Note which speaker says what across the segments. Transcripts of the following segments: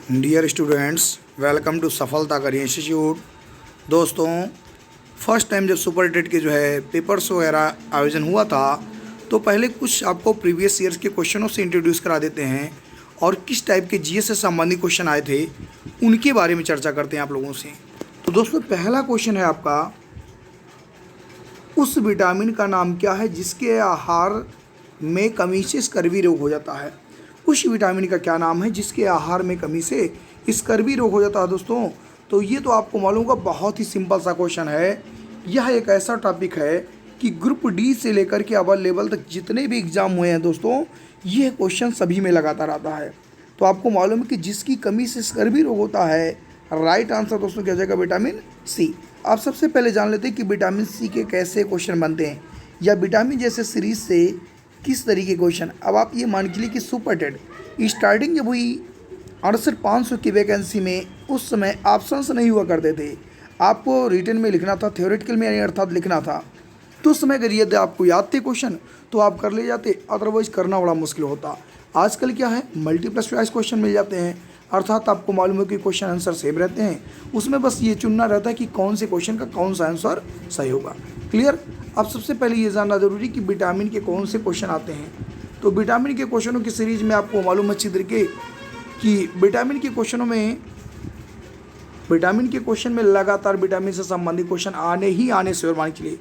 Speaker 1: Dear students, welcome to सफलता career institute. दोस्तों, first time जब सुपर टेट के पेपर्स वगैरह आयोजन हुआ था, तो पहले कुछ आपको प्रीवियस ईयर्स के क्वेश्चनों से इंट्रोड्यूस करा देते हैं और किस टाइप के जीएस से संबंधित क्वेश्चन आए थे उनके बारे में चर्चा करते हैं आप लोगों से। तो दोस्तों, पहला क्वेश्चन है आपका, उस विटामिन का नाम क्या है जिसके आहार में कमी से स्कर्वी रोग हो जाता है। उस विटामिन का क्या नाम है जिसके आहार में कमी से स्कर्वी रोग हो जाता है। दोस्तों, तो ये तो आपको मालूम होगा, बहुत ही सिंपल सा क्वेश्चन है। यह एक ऐसा टॉपिक है कि ग्रुप डी से लेकर के अवर लेवल तक जितने भी एग्जाम हुए हैं दोस्तों, यह क्वेश्चन सभी में लगातार आता है। तो आपको मालूम है कि जिसकी कमी से स्कर्वी रोग होता है, राइट आंसर दोस्तों क्या हो जाएगा, विटामिन सी। आप सबसे पहले जान लेते हैं कि विटामिन सी के कैसे क्वेश्चन बनते हैं, या विटामिन जैसे सीरीज से किस तरीके क्वेश्चन। अब आप ये मान के लिए कि सुपर टेट स्टार्टिंग जब हुई 68,500 की वैकेंसी में, उस समय ऑप्शंस नहीं हुआ करते थे। आपको रिटन में लिखना था, थ्योरेटिकल में अर्थात लिखना था। तो उस समय अगर ये आपको याद थे क्वेश्चन तो आप कर ले जाते, अदरवाइज करना बड़ा मुश्किल होता। आजकल क्या है, मल्टीप्लस चॉइस क्वेश्चन मिल जाते हैं, अर्थात आपको मालूम है कि क्वेश्चन आंसर सेम रहते हैं। उसमें बस ये चुनना रहता है कि कौन से क्वेश्चन का कौन सा आंसर सही होगा। क्लियर। अब सबसे पहले ये जानना जरूरी कि विटामिन के कौन से क्वेश्चन आते हैं। तो विटामिन के क्वेश्चनों की सीरीज में आपको मालूम अच्छी तरीके कि विटामिन के क्वेश्चनों में, विटामिन के क्वेश्चन में लगातार विटामिन से संबंधित क्वेश्चन आने ही आने से मान के लिए,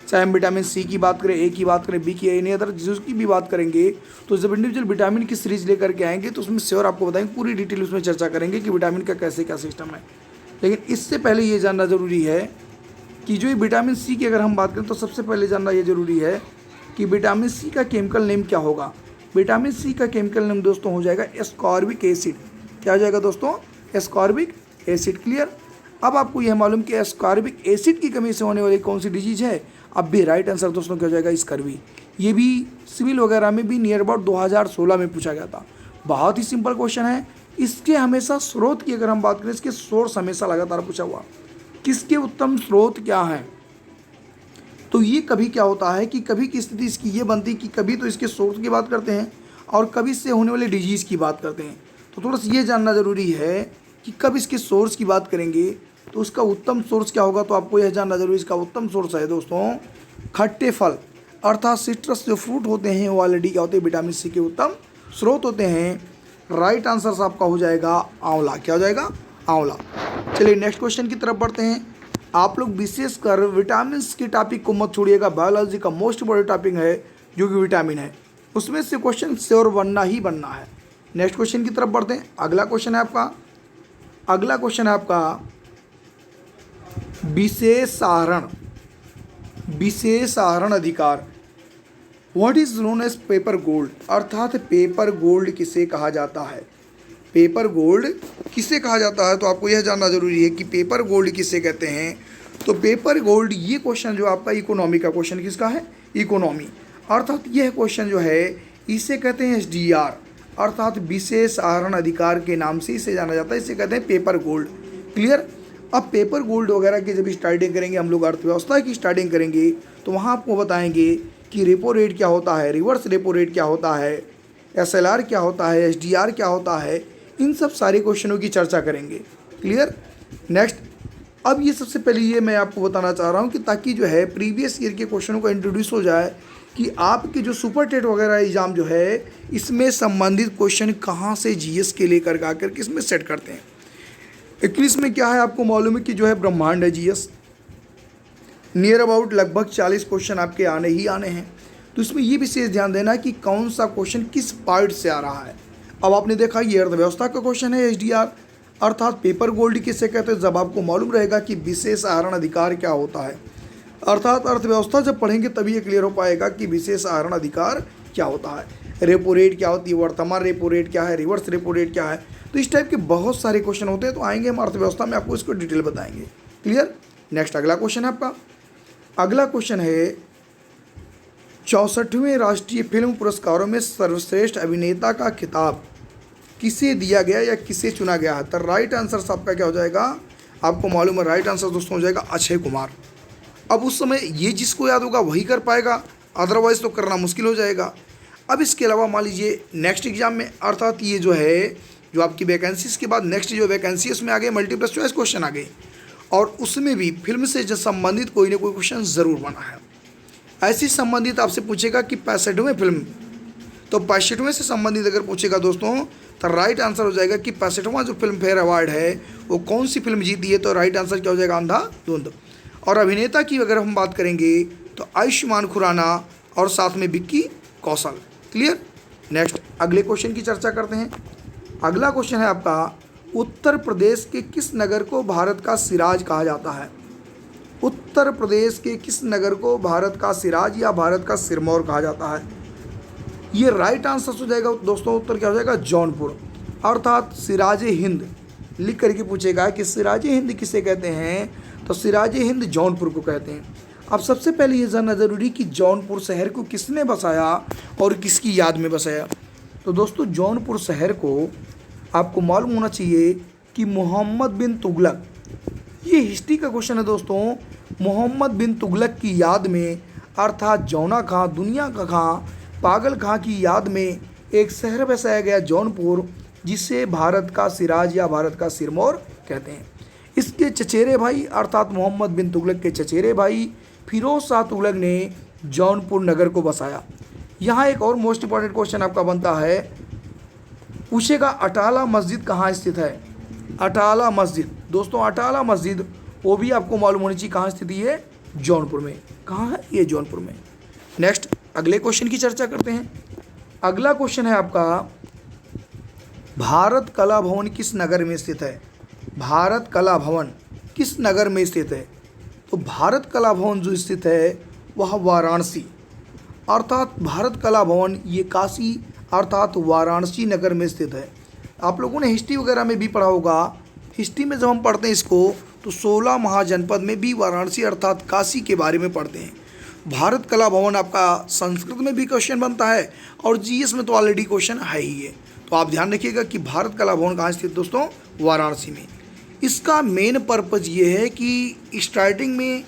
Speaker 1: चाहे हम विटामिन सी की बात करें, ए की बात करें, बी की, एनी अदर जिसकी भी बात करेंगे, तो जब इंडिविजुअल विटामिन की सीरीज लेकर के आएंगे तो उसमें श्योर आपको बताएंगे, पूरी डिटेल उसमें चर्चा करेंगे कि विटामिन का कैसे क्या सिस्टम है। लेकिन इससे पहले ये जानना ज़रूरी है कि जो ये विटामिन सी की अगर हम बात करें तो सबसे पहले जानना ये जरूरी है कि विटामिन सी का केमिकल नेम क्या होगा। विटामिन सी का केमिकल नेम दोस्तों हो जाएगा एस्कॉर्बिक एसिड। क्या हो जाएगा दोस्तों, एस्कॉर्बिक एसिड। क्लियर। अब आपको यह मालूम कि एस्कॉर्बिक एसिड की कमी से होने वाली कौन सी डिजीज है। अब भी राइट आंसर दोस्तों क्या हो जाएगा, स्कर्वी। ये भी सिविल वगैरह में भी नियर अबाउट 2016 में पूछा गया था। बहुत ही सिंपल क्वेश्चन है। इसके हमेशा स्रोत की अगर हम बात करें, इसके सोर्स हमेशा लगातार पूछा हुआ, किसके उत्तम स्रोत क्या हैं। तो ये कभी क्या होता है कि कभी की स्थिति इसकी ये बनती कि कभी तो इसके सोर्स की बात करते हैं और कभी इससे होने वाले डिजीज़ की बात करते हैं। तो थोड़ा सा ये जानना ज़रूरी है कि कब इसके सोर्स की बात करेंगे तो उसका उत्तम सोर्स क्या होगा। तो आपको यह जानना जरूरी, इसका उत्तम सोर्स है दोस्तों खट्टे फल, अर्थात सिट्रस जो फ्रूट होते हैं वो ऑलरेडी क्या होते हैं, विटामिन सी के उत्तम स्रोत होते हैं। राइट आंसर आपका हो जाएगा आंवला। क्या हो जाएगा, आंवला। चलिए नेक्स्ट क्वेश्चन की तरफ बढ़ते हैं। आप लोग विशेषकर विटामिन के टॉपिक को मत छोड़िएगा, बायोलॉजी का मोस्ट इम्पोर्टेंट टॉपिक है जो कि विटामिन है, उसमें से क्वेश्चन श्योर बनना ही बनना है। नेक्स्ट क्वेश्चन की तरफ बढ़ते हैं। अगला क्वेश्चन है आपका विशेष आहरण अधिकार। What is known as paper gold, अर्थात पेपर गोल्ड किसे कहा जाता है। पेपर गोल्ड किसे कहा जाता है, तो आपको यह जानना जरूरी है कि पेपर गोल्ड किसे कहते हैं। तो पेपर गोल्ड, ये क्वेश्चन जो आपका इकोनॉमी का क्वेश्चन किसका है, इकोनॉमी। अर्थात यह क्वेश्चन जो है इसे कहते हैं एसडीआर, अर्थात विशेष आहरण अधिकार के नाम से इसे जाना जाता है, इसे कहते हैं पेपर गोल्ड। क्लियर। अब पेपर गोल्ड वगैरह की जब स्टार्टिंग करेंगे हम लोग, अर्थव्यवस्था की स्टार्टिंग करेंगे, तो वहाँ आपको बताएंगे कि रेपो रेट क्या होता है, रिवर्स रेपो रेट क्या होता है, एसएलआर क्या होता है, एसडीआर क्या होता है, इन सब सारे क्वेश्चनों की चर्चा करेंगे। क्लियर। नेक्स्ट, अब ये सबसे पहले ये मैं आपको बताना चाह रहा हूँ कि ताकि जो है प्रीवियस ईयर के क्वेश्चनों को इंट्रोड्यूस हो जाए कि आपके जो सुपर टेट वगैरह एग्जाम जो है इसमें संबंधित क्वेश्चन कहाँ से जीएस के लेकर आकर के इसमें सेट करते हैं। एक्चुअली इसमें क्या है, आपको मालूम है कि जो है ब्रह्मांड है जीएस, नियर अबाउट लगभग 40 क्वेश्चन आपके आने ही आने हैं। तो इसमें ये विशेष ध्यान देना कि कौन सा क्वेश्चन किस पार्ट से आ रहा है। अब आपने देखा ये अर्थव्यवस्था का क्वेश्चन है, एसडीआर, अर्थात पेपर गोल्ड किसे कहते हैं। जब आपको मालूम रहेगा कि विशेष आहरण अधिकार क्या होता है, अर्थात अर्थव्यवस्था जब पढ़ेंगे तभी ये क्लियर हो पाएगा कि विशेष आहरण अधिकार क्या होता है, रेपो रेट क्या होती है, वर्तमान रेपो रेट क्या है, रिवर्स रेपो रेट क्या है। तो इस टाइप के बहुत सारे क्वेश्चन होते हैं, तो आएंगे हम अर्थव्यवस्था में आपको इसको डिटेल बताएंगे। क्लियर। नेक्स्ट अगला क्वेश्चन है आपका, अगला क्वेश्चन है 64वें राष्ट्रीय फिल्म पुरस्कारों में सर्वश्रेष्ठ अभिनेता का खिताब किसे दिया गया या किसे चुना गया है। तो राइट आंसर आपका क्या हो जाएगा, आपको मालूम है राइट आंसर दोस्तों हो जाएगा अक्षय कुमार। अब उस समय ये जिसको याद होगा वही कर पाएगा, अदरवाइज तो करना मुश्किल हो जाएगा। अब इसके अलावा मान लीजिए नेक्स्ट एग्जाम में, अर्थात ये जो है जो आपकी वैकेंसीज के बाद नेक्स्ट जो वैकेंसी है उसमें आ गए मल्टीपल चॉइस क्वेश्चन आ गए, और उसमें भी फिल्म से जो संबंधित कोई ना कोई क्वेश्चन ज़रूर बना है। ऐसी संबंधित आपसे पूछेगा कि 65वें फिल्म, तो 65वें से संबंधित अगर पूछेगा दोस्तों तो राइट आंसर हो जाएगा कि 65वां जो फिल्म फेयर अवार्ड है वो कौन सी फिल्म जीती है, तो राइट आंसर क्या हो जाएगा, अंधाधुंध। और अभिनेता की अगर हम बात करेंगे तो आयुष्मान खुराना और साथ में विक्की कौशल। क्लियर। नेक्स्ट अगले क्वेश्चन की चर्चा करते हैं। अगला क्वेश्चन है आपका, उत्तर प्रदेश के किस नगर को भारत का सिराज कहा जाता है? उत्तर प्रदेश के किस नगर को भारत का सिराज या भारत का सिरमौर कहा जाता है? ये राइट आंसर हो जाएगा दोस्तों, उत्तर क्या हो जाएगा, जौनपुर, अर्थात सिराज हिंद। लिख करके पूछेगा कि सिराज हिंद किसे कहते हैं, तो सिराज हिंद जौनपुर को कहते हैं। अब सबसे पहले ये जानना जरूरी कि जौनपुर शहर को किसने बसाया और किसकी याद में बसाया। तो दोस्तों जौनपुर शहर को आपको मालूम होना चाहिए कि मोहम्मद बिन तुगलक, ये हिस्ट्री का क्वेश्चन है दोस्तों, मोहम्मद बिन तुगलक की याद में, अर्थात जौना खां, दुनिया का खां, पागल खां की याद में एक शहर बसाया गया जौनपुर, जिसे भारत का सिराज या भारत का सिरमौर कहते हैं। इसके चचेरे भाई अर्थात मोहम्मद बिन तुगलक के चचेरे भाई फिरोज शाह तुगलक ने जौनपुर नगर को बसाया। यहाँ एक और मोस्ट इंपॉर्टेंट क्वेश्चन आपका बनता है, पूछेगा अटाला मस्जिद कहाँ स्थित है? अटाला मस्जिद दोस्तों, अटाला मस्जिद वो भी आपको मालूम होनी चाहिए कहाँ स्थित है, जौनपुर में। कहाँ है ये? जौनपुर में। नेक्स्ट अगले क्वेश्चन की चर्चा करते हैं। अगला क्वेश्चन है आपका, भारत कला भवन किस नगर में स्थित है? भारत कला भवन किस नगर में स्थित है? तो भारत कला भवन जो स्थित है वह वाराणसी, अर्थात भारत कला भवन ये काशी अर्थात वाराणसी नगर में स्थित है। आप लोगों ने हिस्ट्री वगैरह में भी पढ़ा होगा, हिस्ट्री में जब हम पढ़ते हैं इसको तो 16 महाजनपद में भी वाराणसी अर्थात काशी के बारे में पढ़ते हैं। भारत कला भवन आपका संस्कृत में भी क्वेश्चन बनता है और जीएस में तो ऑलरेडी क्वेश्चन है ही है। तो आप ध्यान रखिएगा कि भारत कला भवन कहाँ स्थित दोस्तों, वाराणसी में। इसका मेन पर्पज़ ये है कि स्टार्टिंग में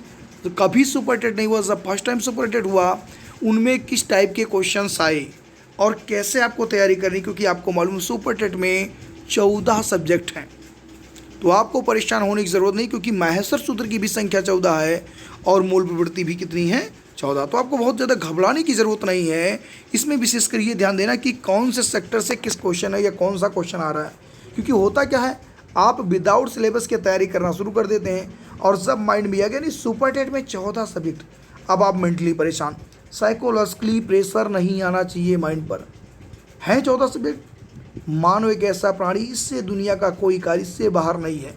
Speaker 1: कभी सुपर टेट नहीं हुआ, जब फर्स्ट टाइम सुपर टेट हुआ उनमें किस टाइप के क्वेश्चंस आए और कैसे आपको तैयारी करनी, क्योंकि आपको मालूम सुपर टेट में 14 सब्जेक्ट हैं। तो आपको परेशान होने की ज़रूरत नहीं, क्योंकि माहेश्वर सूत्र की भी संख्या 14 है और मूल प्रवृत्ति भी कितनी है, 14। तो आपको बहुत ज़्यादा घबराने की ज़रूरत नहीं है। इसमें विशेषकर ये ध्यान देना कि कौन से सेक्टर से किस क्वेश्चन है या कौन सा क्वेश्चन आ रहा है, क्योंकि होता क्या है, आप विदाउट सिलेबस की तैयारी करना शुरू कर देते हैं और जब माइंड में आ गया नहीं सुपर टेट में 14 सब्जेक्ट, अब आप मेंटली परेशान, साइकोलॉजिकली प्रेशर नहीं आना चाहिए माइंड पर। हैं 14 सब्जेक्ट, मानव एक ऐसा प्राणी, इससे दुनिया का कोई कार्य इससे बाहर नहीं है।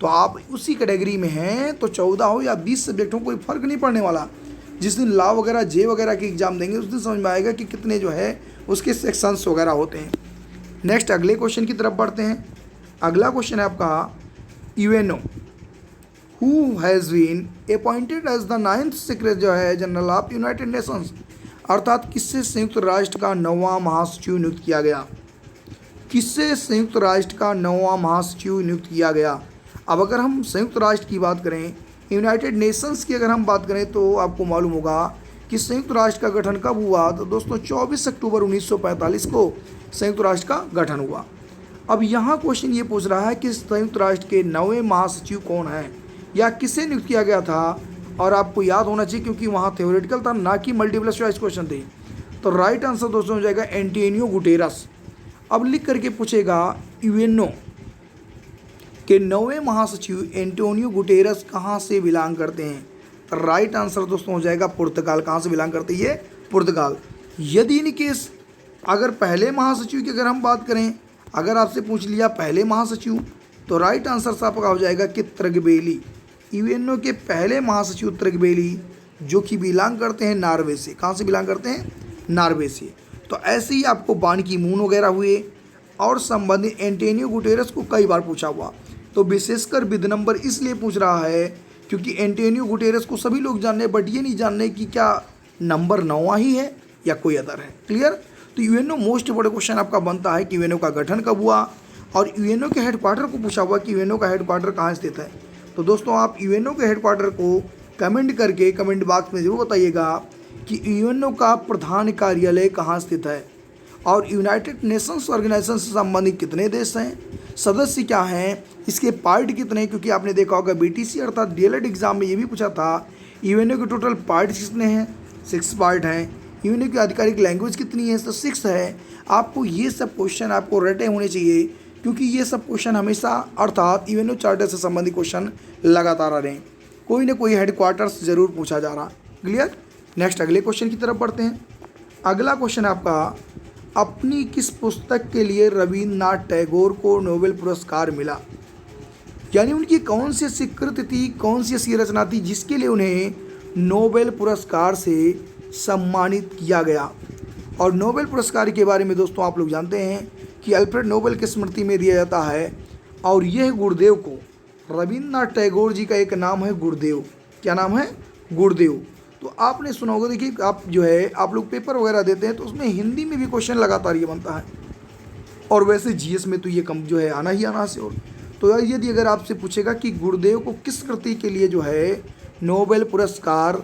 Speaker 1: तो आप उसी कैटेगरी में हैं, तो 14 हो या 20 सब्जेक्ट हो कोई फ़र्क नहीं पड़ने वाला। जिस दिन लॉ वगैरह जे वगैरह के एग्ज़ाम देंगे उस दिन समझ में आएगा कि कितने जो है उसके सेक्शंस वगैरह होते हैं। नेक्स्ट अगले क्वेश्चन की तरफ बढ़ते हैं। अगला क्वेश्चन है आपका, UNO who has been appointed as the 9th secretary जो है जनरल ऑफ यूनाइटेड नेशंस, अर्थात किससे संयुक्त राष्ट्र का 9वां महासचिव नियुक्त किया गया? किससे संयुक्त राष्ट्र का 9वां महासचिव नियुक्त किया गया? अब अगर हम संयुक्त राष्ट्र की बात करें, यूनाइटेड नेशंस की अगर हम बात करें, तो आपको मालूम होगा कि संयुक्त राष्ट्र का गठन कब हुआ, तो दोस्तों 24 अक्टूबर 1945 को संयुक्त राष्ट्र का गठन हुआ। अब यहाँ क्वेश्चन ये पूछ रहा है कि संयुक्त राष्ट्र के 9वें महासचिव कौन हैं या किसे नियुक्त किया गया था, और आपको याद होना चाहिए क्योंकि वहाँ थ्योरेटिकल था ना कि मल्टीपल चॉइस क्वेश्चन थे। तो राइट आंसर दोस्तों हो जाएगा एंटोनियो गुटेरस। अब लिख करके पूछेगा यूएनओ के 9वें महासचिव एंटोनियो गुटेरस कहाँ से बिलोंग करते हैं? राइट आंसर दोस्तों हो जाएगा पुर्तगाल। कहाँ से बिलोंग करते हैं ये? पुर्तगाल। यदि इन केस अगर पहले महासचिव की अगर हम बात करें, अगर आपसे पूछ लिया पहले महासचिव, तो राइट आंसर आपका हो जाएगा कि तरगबेली। यूएनओ के पहले महासचिव तरगबेली, जो कि बिलोंग करते हैं नॉर्वे से। कहाँ से बिलोंग करते हैं? नॉर्वे से। तो ऐसे ही आपको बान की मून वगैरह हुए और संबंधित एंटोनियो गुटेरस को कई बार पूछा हुआ। तो विशेषकर विद नंबर इसलिए पूछ रहा है क्योंकि एंटोनियो गुटेरस को सभी लोग जानने, बट ये नहीं जानने कि क्या नंबर 9वां ही है या कोई अदर है। क्लियर। तो यूएनओ मोस्ट इंपोर्टेंट क्वेश्चन आपका बनता है कि यूएनओ का गठन कब हुआ, और यूएनओ के हेडक्वार्टर को पूछा हुआ कि यूएनओ का हेडक्वार्टर कहाँ स्थित है। तो दोस्तों आप यूएनओ के हेडक्वार्टर को कमेंट करके कमेंट बॉक्स में ज़रूर बताइएगा कि यूएनओ का प्रधान कार्यालय कहाँ स्थित है। और यूनाइटेड नेशंस ऑर्गेनाइजेशन से संबंधित कितने देश हैं, सदस्य क्या हैं, इसके पार्ट कितने हैं, क्योंकि आपने देखा होगा बीटीसी अर्थात डीएलएड एग्जाम में ये भी पूछा था यूएनओ के टोटल पार्ट कितने हैं, 6 पार्ट हैं। यूएनओ की आधिकारिक लैंग्वेज कितनी है, तो 6 है। आपको ये सब क्वेश्चन आपको रटे होने चाहिए, क्योंकि ये सब क्वेश्चन हमेशा अर्थात यूएनओ चार्टर से संबंधित क्वेश्चन लगातार आ रहे हैं, कोई ना कोई हेडक्वार्टर्स जरूर पूछा जा रहा। क्लियर। नेक्स्ट अगले क्वेश्चन की तरफ बढ़ते हैं। अगला क्वेश्चन आपका, अपनी किस पुस्तक के लिए रविन्द्रनाथ टैगोर को नोबेल पुरस्कार मिला, यानी उनकी कौन सी ऐसी कृति थी, कौन सी ऐसी रचना थी जिसके लिए उन्हें नोबेल पुरस्कार से सम्मानित किया गया। और नोबेल पुरस्कार के बारे में दोस्तों आप लोग जानते हैं कि अल्फ्रेड नोबेल की स्मृति में दिया जाता है, और यह गुरुदेव को, रविन्द्रनाथ टैगोर जी का एक नाम है गुरुदेव, क्या नाम है, गुरुदेव। तो आपने सुना होगा, देखिए आप जो है आप लोग पेपर वगैरह देते हैं तो उसमें हिंदी में भी क्वेश्चन लगातार ये बनता है, और वैसे जीएस में तो ये कम जो है आना ही आना से। और तो यदि अगर आपसे पूछेगा कि गुरुदेव को किस कृति के लिए जो है नोबेल पुरस्कार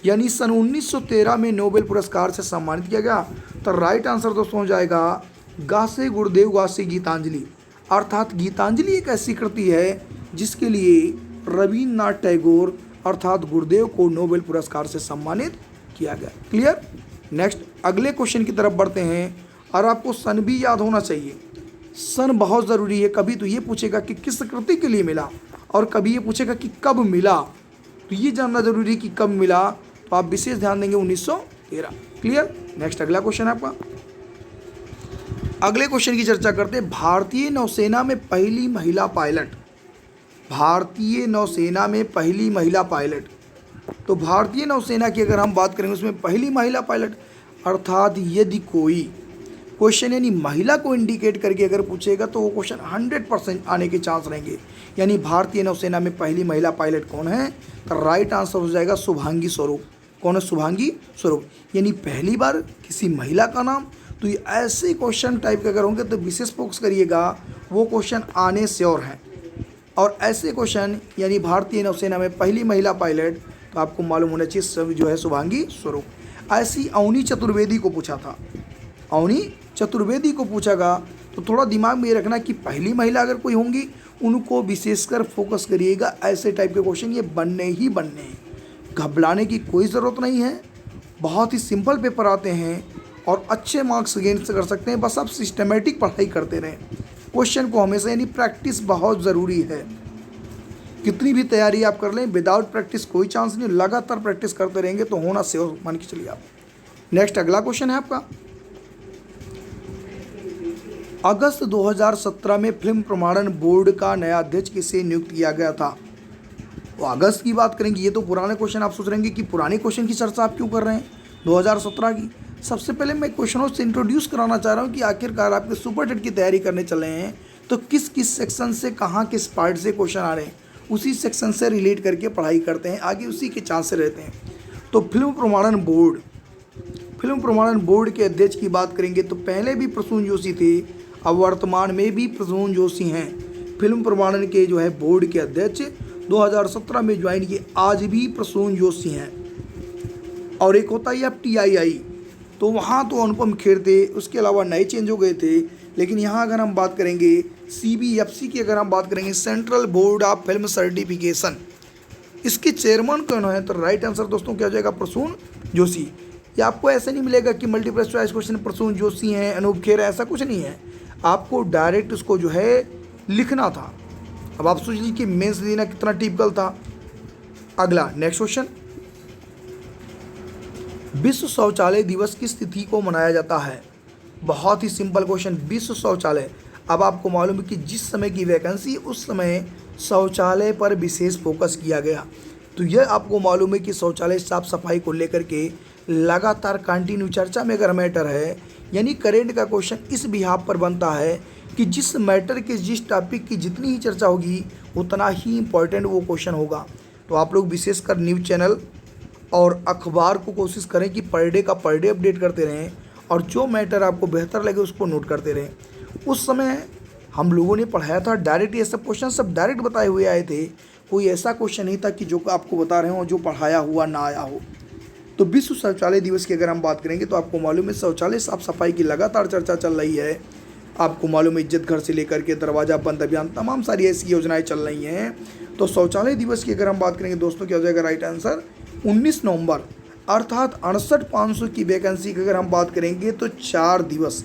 Speaker 1: यानी सन 1913 में नोबेल पुरस्कार से सम्मानित किया गया, तो राइट आंसर दोस्तों हो जाएगा गासे गुरुदेव गासे गीतांजलि। अर्थात गीतांजलि एक ऐसी कृति है जिसके लिए रविन्द्रनाथ टैगोर अर्थात गुरुदेव को नोबेल पुरस्कार से सम्मानित किया गया। क्लियर। नेक्स्ट अगले क्वेश्चन की तरफ बढ़ते हैं, और आपको सन भी याद होना चाहिए, सन बहुत ज़रूरी है। कभी तो ये पूछेगा कि किस कृति के लिए मिला, और कभी ये पूछेगा कि कब मिला, तो ये जानना जरूरी है कि कब मिला, तो आप विशेष ध्यान देंगे 1913। क्लियर। नेक्स्ट अगला क्वेश्चन आपका, अगले क्वेश्चन की चर्चा करते हैं। भारतीय नौसेना में पहली महिला पायलट, भारतीय नौसेना में पहली महिला पायलट, तो भारतीय नौसेना की अगर हम बात करेंगे उसमें पहली महिला पायलट, अर्थात यदि कोई क्वेश्चन यानी महिला को इंडिकेट करके अगर पूछेगा तो वो क्वेश्चन 100% आने के चांस रहेंगे। यानी भारतीय नौसेना में पहली महिला पायलट कौन है, तो राइट आंसर हो जाएगा शुभांगी स्वरूप। कौन है, शुभांगी स्वरूप, यानी पहली बार किसी महिला का नाम। तो ये ऐसे क्वेश्चन टाइप के अगर होंगे तो विशेष फोकस करिएगा, वो क्वेश्चन आने से और हैं। और ऐसे क्वेश्चन यानी भारतीय नौसेना में पहली महिला पायलट, तो आपको मालूम होना चाहिए सब जो है शुभांगी स्वरूप। ऐसी अवनी चतुर्वेदी को पूछा था, अवनी चतुर्वेदी को पूछागा, तो थोड़ा दिमाग में ये रखना कि पहली महिला अगर कोई होंगी उनको विशेषकर फोकस करिएगा। ऐसे टाइप के क्वेश्चन ये बनने ही बनने हैं, घबराने की कोई ज़रूरत नहीं है। बहुत ही सिंपल पेपर आते हैं और अच्छे मार्क्स गेन कर सकते हैं, बस आप सिस्टमेटिक पढ़ाई करते रहें। क्वेश्चन को हमेशा यानी प्रैक्टिस बहुत ज़रूरी है। कितनी भी तैयारी आप कर लें, विदाउट प्रैक्टिस कोई चांस नहीं। लगातार प्रैक्टिस करते रहेंगे तो होना से मान के चलिए आप। नेक्स्ट अगला क्वेश्चन है आपका, अगस्त 2017 में फिल्म प्रमाणन बोर्ड का नया अध्यक्ष किसे नियुक्त किया गया था। तो अगस्त की बात करेंगे, ये तो पुराने क्वेश्चन। आप सोच रहे हैं कि पुराने क्वेश्चन की चर्चा आप क्यों कर रहे हैं 2017 की। सबसे पहले मैं क्वेश्चनों से इंट्रोड्यूस कराना चाह रहा हूँ कि आखिरकार आपके सुपर टेट की तैयारी करने चले हैं तो किस किस सेक्शन से कहाँ किस पार्ट से क्वेश्चन आ रहे हैं, उसी सेक्शन से रिलेट करके पढ़ाई करते हैं, आगे उसी के चांस से रहते हैं। तो फिल्म प्रमाणन बोर्ड के अध्यक्ष की बात करेंगे तो पहले भी प्रसून जोशी थे, अब वर्तमान में भी प्रसून जोशी हैं फिल्म प्रमाणन के जो है बोर्ड के अध्यक्ष। 2017 में ज्वाइन किए, आज भी प्रसून जोशी हैं। और एक होता है FTII, तो वहाँ तो अनुपम खेर थे, उसके अलावा नए चेंज हो गए थे। लेकिन यहाँ अगर हम बात करेंगे CBFC की, अगर हम बात करेंगे central board of film certification, इसके चेयरमैन कौन है, तो राइट आंसर दोस्तों क्या हो जाएगा, प्रसून जोशी। या आपको ऐसा नहीं मिलेगा कि multiple choice question Prasoon Joshi हैं, अनूप खेर है, ऐसा कुछ नहीं है। आपको डायरेक्ट उसको जो है लिखना था। अब आप सोच लीजिए कि मेंस देना कितना टिपिकल था। अगला नेक्स्ट क्वेश्चन, विश्व शौचालय दिवस किस तिथि को मनाया जाता है। बहुत ही सिंपल क्वेश्चन, विश्व शौचालय। अब आपको मालूम है कि जिस समय की वैकेंसी उस समय शौचालय पर विशेष फोकस किया गया। तो यह आपको मालूम है कि शौचालय साफ सफाई को लेकर के लगातार कंटिन्यू चर्चा में अगर मैटर है, यानी करेंट का क्वेश्चन इस बिहाफ पर बनता है कि जिस मैटर के जिस टॉपिक की जितनी ही चर्चा होगी उतना ही इम्पोर्टेंट वो क्वेश्चन होगा। तो आप लोग विशेषकर न्यूज़ चैनल और अखबार को कोशिश करें कि पर डे का पर डे अपडेट करते रहें, और जो मैटर आपको बेहतर लगे उसको नोट करते रहें। उस समय हम लोगों ने पढ़ाया था डायरेक्ट, ये सब क्वेश्चन सब डायरेक्ट बताए हुए आए थे। कोई ऐसा क्वेश्चन नहीं था कि जो आपको बता रहे हो जो पढ़ाया हुआ ना आया हो। तो विश्व शौचालय दिवस की अगर हम बात करेंगे तो आपको मालूम है शौचालय साफ सफाई की लगातार चर्चा चल रही है। आपको मालूम है इज्जत घर से लेकर के दरवाजा बंद अभियान तमाम सारी ऐसी योजनाएं चल रही हैं। तो शौचालय दिवस की अगर हम बात करेंगे दोस्तों क्या हो जाएगा राइट आंसर 19 नवंबर, अर्थात 68,500 की वैकेंसी की अगर हम बात करेंगे तो 4 दिवस,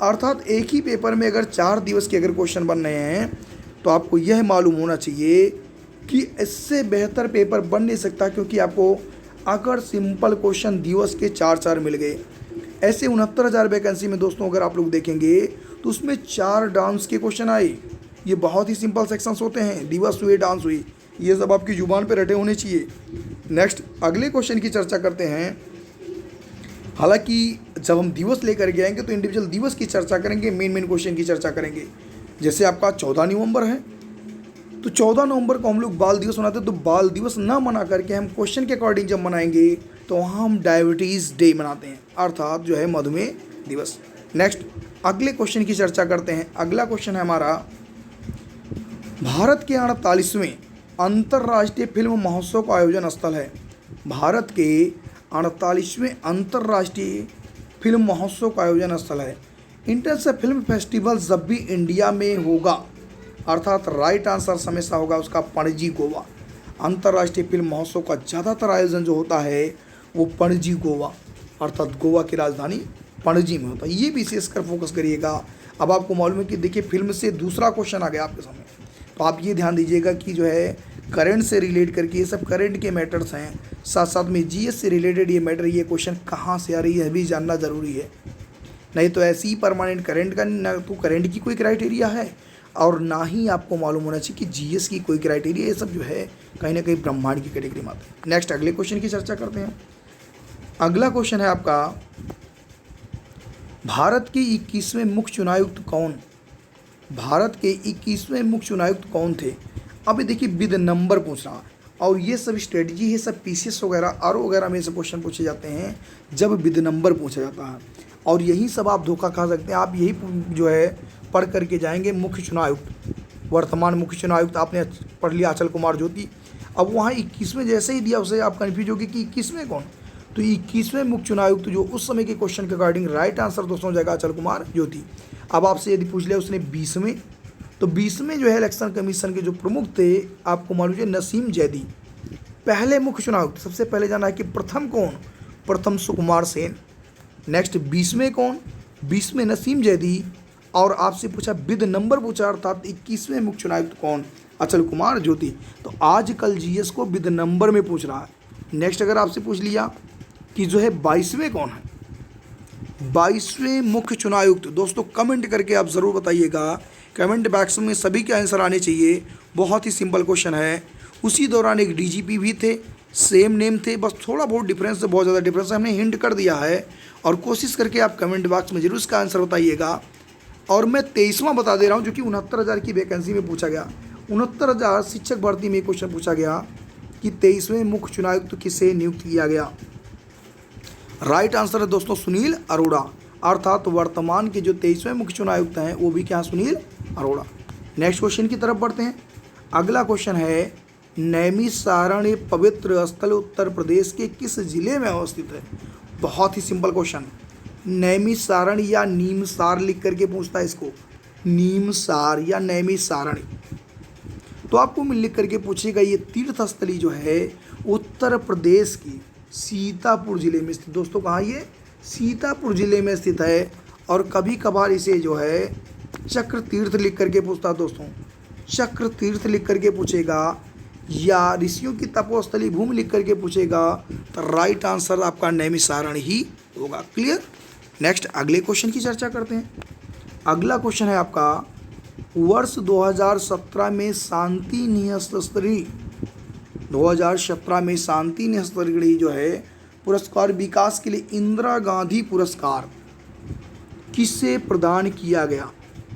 Speaker 1: अर्थात एक ही पेपर में अगर 4 दिवस के अगर क्वेश्चन बन रहे हैं तो आपको यह मालूम होना चाहिए कि इससे बेहतर पेपर बन नहीं सकता, क्योंकि आपको अगर सिंपल क्वेश्चन दिवस के 4 मिल गए। ऐसे 69,000 वैकेंसी में दोस्तों अगर आप लोग देखेंगे तो उसमें 4 डांस के क्वेश्चन आए। ये बहुत ही सिंपल सेक्शंस होते हैं, दिवस हुए, डांस हुई, ये सब आपकी जुबान पे रटे होने चाहिए। नेक्स्ट अगले क्वेश्चन की चर्चा करते हैं। हालांकि जब हम दिवस लेकर के आएंगे तो इंडिविजुअल दिवस की चर्चा करेंगे, मेन क्वेश्चन की चर्चा करेंगे। जैसे आपका 14 नवंबर है तो 14 नवंबर को हम लोग बाल दिवस मनाते हैं, तो बाल दिवस ना मना करके हम क्वेश्चन के अकॉर्डिंग जब मनाएंगे तो वहाँ हम डायबिटीज़ डे मनाते हैं, अर्थात जो है मधुमेह दिवस। नेक्स्ट अगले क्वेश्चन की चर्चा करते हैं। अगला क्वेश्चन है हमारा, भारत के 48वें अंतर्राष्ट्रीय फिल्म महोत्सव का आयोजन स्थल है। भारत के 48वें अंतर्राष्ट्रीय फिल्म महोत्सव का आयोजन स्थल है। इंटरनेशनल फिल्म फेस्टिवल जब भी इंडिया में होगा, अर्थात राइट आंसर हमेशा होगा उसका पणजी गोवा। अंतर्राष्ट्रीय फिल्म महोत्सव का ज़्यादातर आयोजन जो होता है वो पणजी गोवा, अर्थात गोवा की राजधानी पणजी में होता है। ये विशेष कर फोकस करिएगा। अब आपको मालूम है कि देखिए फिल्म से दूसरा क्वेश्चन आ गया आपके सामने, तो आप ये ध्यान दीजिएगा कि जो है करंट से रिलेट करके ये सब करंट के मैटर्स हैं, साथ साथ में जीएस से रिलेटेड ये मैटर, ये क्वेश्चन कहाँ से आ रही है भी जानना ज़रूरी है। नहीं तो ऐसी ही परमानेंट करंट का ना तो करंट की कोई क्राइटेरिया है और ना ही आपको मालूम होना चाहिए कि जीएस की कोई क्राइटेरिया। ये सब जो है कहीं ना कहीं ब्रह्मांड की कैटेगरी में आते हैं। नेक्स्ट अगले क्वेश्चन की चर्चा करते हैं। अगला क्वेश्चन है आपका, भारत के 21वें मुख्य चुनायुक्त कौन? भारत के 21वें मुख्य चुनायुक्त कौन थे? अभी देखिए विद नंबर पूछना, और ये सब स्ट्रेटजी है, सब पीसीएस वगैरह आर वगैरह में से क्वेश्चन पूछे जाते हैं जब विद नंबर पूछा जाता है, और यही सब आप धोखा खा सकते हैं। आप यही जो है पढ़ करके जाएंगे मुख्य चुनायुक्त, वर्तमान मुख्य चुनायुक्त आपने पढ़ लिया अचल कुमार ज्योति। अब वहाँ 21वें जैसे ही दिया उसे आप कन्फ्यूज होगी कि 21वें कौन, तो 21वें मुख्य चुनायुक्त जो उस समय के क्वेश्चन के अकॉर्डिंग राइट आंसर दोस्तों हो जाएगा अचल कुमार ज्योति। अब आपसे यदि पूछ लिया उसने 20वें, तो 20वें जो है इलेक्शन कमीशन के जो प्रमुख थे आपको मालूम है नसीम जैदी। पहले मुख्य चुनायुक्त सबसे पहले जाना है कि प्रथम कौन, प्रथम सुकुमार सेन। नेक्स्ट 20वें कौन, 20वें नसीम जैदी। और आपसे पूछा विद नंबर पूछा, अर्थात 21वें मुख्य चुनायुक्त कौन, अचल कुमार ज्योति। तो आजकल जीएस को विद नंबर में पूछ रहा है। नेक्स्ट अगर आपसे पूछ लिया कि जो है 22वें कौन है, 22वें मुख्य चुनायुक्त, दोस्तों कमेंट करके आप ज़रूर बताइएगा। कमेंट बॉक्स में सभी के आंसर आने चाहिए। बहुत ही सिंपल क्वेश्चन है। उसी दौरान एक डीजीपी भी थे, सेम नेम थे, बस थोड़ा बहुत डिफरेंस है, बहुत ज़्यादा डिफरेंस है, हमने हिंट कर दिया है। और कोशिश करके आप कमेंट बॉक्स में जरूर इसका आंसर बताइएगा। और मैं 23वां बता दे रहा हूँ जो कि 69,000 की वैकेंसी में पूछा गया। 69,000 शिक्षक भर्ती में क्वेश्चन पूछा गया कि 23वें मुख्य चुनायुक्त किसे नियुक्त किया गया। राइट आंसर है दोस्तों सुनील अरोड़ा, अर्थात वर्तमान के जो 23वें मुख्य चुनायुक्त हैं वो भी क्या, सुनील अरोड़ा। नेक्स्ट क्वेश्चन की तरफ बढ़ते हैं। अगला क्वेश्चन है, नैमिषारण्य पवित्र स्थल उत्तर प्रदेश के किस जिले में अवस्थित है? बहुत ही सिंपल क्वेश्चन, नैमिषारण्य या नीमसार लिख करके पूछता है इसको, नीमसार या नैमिषारण्य। तो आपको लिख करके पूछेगा ये तीर्थ स्थली जो है उत्तर प्रदेश की सीतापुर जिले में स्थित। दोस्तों कहाँ ये, सीतापुर जिले में स्थित है। और कभी कभार इसे जो है चक्र तीर्थ लिख करके पूछता है दोस्तों, चक्र तीर्थ लिख करके पूछेगा, या ऋषियों की तपोस्थली भूमि लिख करके पूछेगा, तो राइट आंसर आपका नैमिषारण्य ही होगा। क्लियर। नेक्स्ट अगले क्वेश्चन की चर्चा करते हैं। अगला क्वेश्चन है आपका, वर्ष 2017 में शांति निहस्ताक्षरी 2017 में शांति निहस्ताक्षरी जो है पुरस्कार विकास के लिए इंदिरा गांधी पुरस्कार किसे प्रदान किया गया?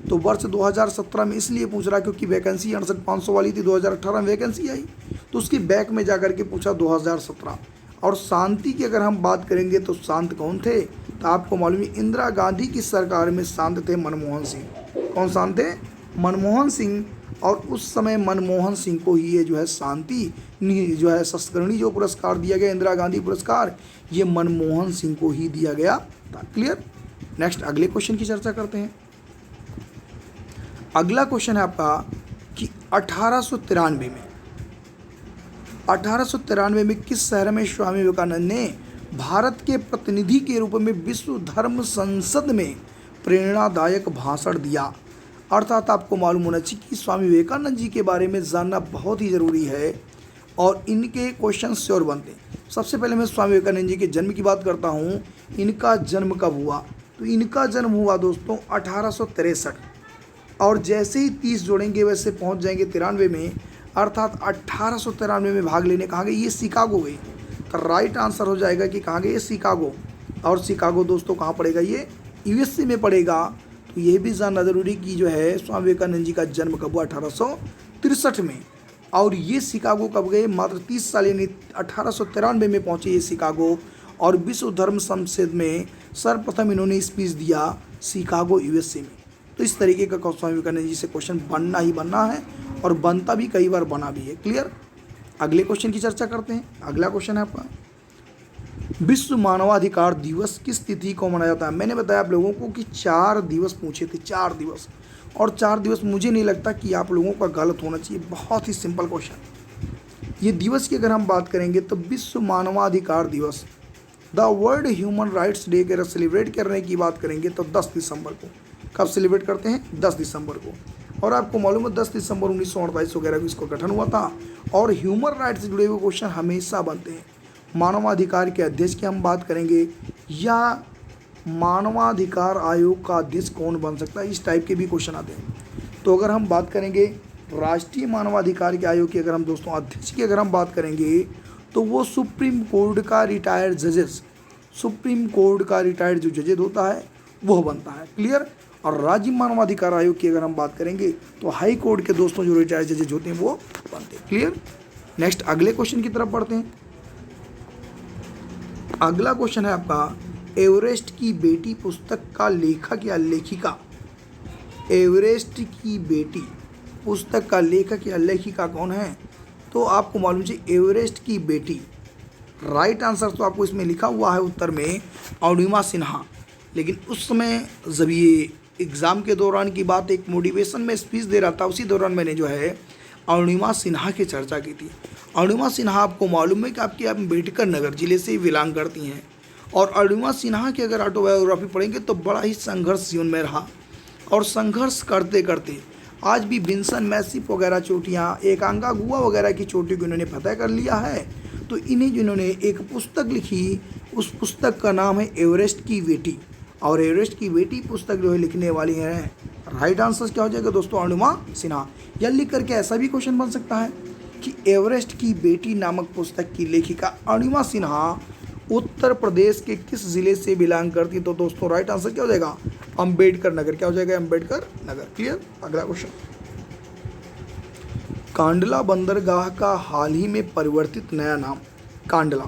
Speaker 1: तो वर्ष 2017 में इसलिए पूछ रहा क्योंकि वैकेंसी 68,500 वाली थी, 2018 में वैकेंसी आई तो उसके बैक में जाकर के पूछा 2017। और शांति की अगर हम बात करेंगे तो शांत कौन थे, तो आपको मालूम है इंदिरा गांधी की सरकार में शांत थे मनमोहन सिंह। कौन शांत थे? मनमोहन सिंह, और उस समय मनमोहन सिंह को ही ये जो है शांति जो है सत्कर्णी जो पुरस्कार दिया गया, इंदिरा गांधी पुरस्कार, ये मनमोहन सिंह को ही दिया गया था। क्लियर। नेक्स्ट अगले क्वेश्चन की चर्चा करते हैं। अगला क्वेश्चन है आपका कि 1893 में किस शहर में स्वामी विवेकानंद ने भारत के प्रतिनिधि के रूप में विश्व धर्म संसद में प्रेरणादायक भाषण दिया। अर्थात आपको मालूम होना चाहिए कि स्वामी विवेकानंद जी के बारे में जानना बहुत ही ज़रूरी है और इनके क्वेश्चन श्योर बनते हैं। सबसे पहले मैं स्वामी विवेकानंद जी के जन्म की बात करता हूँ। इनका जन्म कब हुआ? तो इनका जन्म हुआ दोस्तों 1863, और जैसे ही 30 जोड़ेंगे वैसे पहुँच जाएंगे 93 में, अर्थात 1893 में भाग लेने कहाँ गए? ये शिकागो गए। तो राइट आंसर हो जाएगा कि कहाँ गए? शिकागो। और शिकागो दोस्तों कहाँ पड़ेगा? ये यूएसए में पड़ेगा। तो ये भी जानना जरूरी कि जो है स्वामी विवेकानंद जी का जन्म कब हुआ? 1863 में। और ये शिकागो कब गए? मात्र 30 साल यानी 1893 में पहुँचे ये शिकागो, और विश्व धर्म संसद में सर्वप्रथम इन्होंने स्पीच दिया शिकागो यूएसए में। तो इस तरीके का स्वामी विवेकानंद जी से क्वेश्चन बनना ही बनना है, और बनता भी कई बार बना भी है। क्लियर। अगले क्वेश्चन की चर्चा करते हैं। अगला क्वेश्चन है आपका, विश्व मानवाधिकार दिवस किस तिथि को मनाया जाता है? मैंने बताया आप लोगों को कि 4 दिवस पूछे थे, 4 दिवस, और 4 दिवस मुझे नहीं लगता कि आप लोगों का गलत होना चाहिए। बहुत ही सिंपल क्वेश्चन। ये दिवस की अगर हम बात करेंगे तो विश्व मानवाधिकार दिवस, the world human rights day के सेलिब्रेट करने की बात करेंगे तो 10 दिसंबर को। कब सेलिब्रेट करते हैं? 10 दिसंबर को। और आपको मालूम है 10 दिसंबर 1948 वगैरह को इसको गठन हुआ था। और ह्यूमन राइट्स से जुड़े हुए क्वेश्चन हमेशा बनते हैं। मानवाधिकार के अध्यक्ष की हम बात करेंगे, या मानवाधिकार आयोग का अध्यक्ष कौन बन सकता है, इस टाइप के भी क्वेश्चन आते हैं। तो अगर हम बात करेंगे राष्ट्रीय मानवाधिकार के आयोग की, अगर हम दोस्तों अध्यक्ष की अगर हम बात करेंगे तो वो सुप्रीम कोर्ट का रिटायर्ड जजेस, सुप्रीम कोर्ट का रिटायर्ड जो जजेस होता है वह बनता है। क्लियर। और राज्य मानवाधिकार आयोग की अगर हम बात करेंगे तो हाई कोर्ट के दोस्तों जो रिटायर्ड जजेस होते हैं वो बनते हैं। क्लियर। नेक्स्ट अगले क्वेश्चन की तरफ बढ़ते हैं। अगला क्वेश्चन है आपका, एवरेस्ट की बेटी पुस्तक का लेखक या लेखिका? एवरेस्ट की बेटी पुस्तक का लेखक या लेखिका कौन है? तो आपको मालूम चाहिए एवरेस्ट की बेटी। राइट आंसर तो आपको इसमें लिखा हुआ है उत्तर में अरुणिमा सिन्हा। लेकिन उस समय जब ये एग्ज़ाम के दौरान की बात, एक मोटिवेशन में स्पीच दे रहा था, उसी दौरान मैंने जो है अरुणिमा सिन्हा की चर्चा की थी। अरुणिमा सिन्हा आपको मालूम है कि आपके अम्बेडकर नगर जिले से बिलोंग करती हैं। और अरुणिमा सिन्हा की अगर ऑटोबायोग्राफी पढ़ेंगे तो बड़ा ही संघर्ष जीवन में रहा, और संघर्ष करते करते आज भी विंसन मैसिफ वगैरह चोटियाँ, एकांगा गुआ वगैरह की चोटियों को इन्होंने फतह कर लिया है। तो इन्हें जिन्होंने एक पुस्तक लिखी, उस पुस्तक का नाम है एवरेस्ट की बेटी। और एवरेस्ट की बेटी पुस्तक जो है लिखने वाली है, राइट आंसर क्या हो जाएगा दोस्तों? अरुणिमा सिन्हा। या लिख करके ऐसा भी क्वेश्चन बन सकता है कि एवरेस्ट की बेटी नामक पुस्तक की लेखिका अरुणिमा सिन्हा उत्तर प्रदेश के किस जिले से बिलोंग करती है? तो दोस्तों राइट आंसर क्या हो जाएगा? अम्बेडकर नगर। क्या हो जाएगा? अम्बेडकर नगर। क्लियर। अगला क्वेश्चन, कांडला बंदरगाह का हाल ही में परिवर्तित नया नाम? कांडला,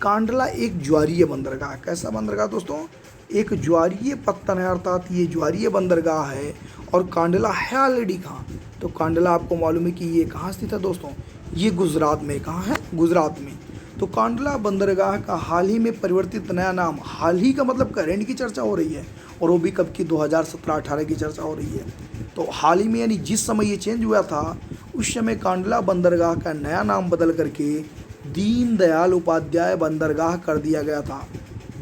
Speaker 1: कांडला एक ज्वारीय बंदरगाह। कैसा बंदरगाह दोस्तों? एक ज्वारीय पत्तन है, अर्थात ये ज्वारीय बंदरगाह है। और कांडला है ऑलरेडी कहाँ? तो कांडला आपको मालूम है कि ये कहाँ स्थित है दोस्तों? ये गुजरात में। कहाँ है? गुजरात में। तो कांडला बंदरगाह का हाल ही में परिवर्तित नया नाम, हाल ही का मतलब करेंट की चर्चा हो रही है, और वो भी कब की? 2017-18 की चर्चा हो रही है। तो हाल ही में यानी जिस समय ये चेंज हुआ था उस समय कांडला बंदरगाह का नया नाम बदल करके दीनदयाल उपाध्याय बंदरगाह कर दिया गया था।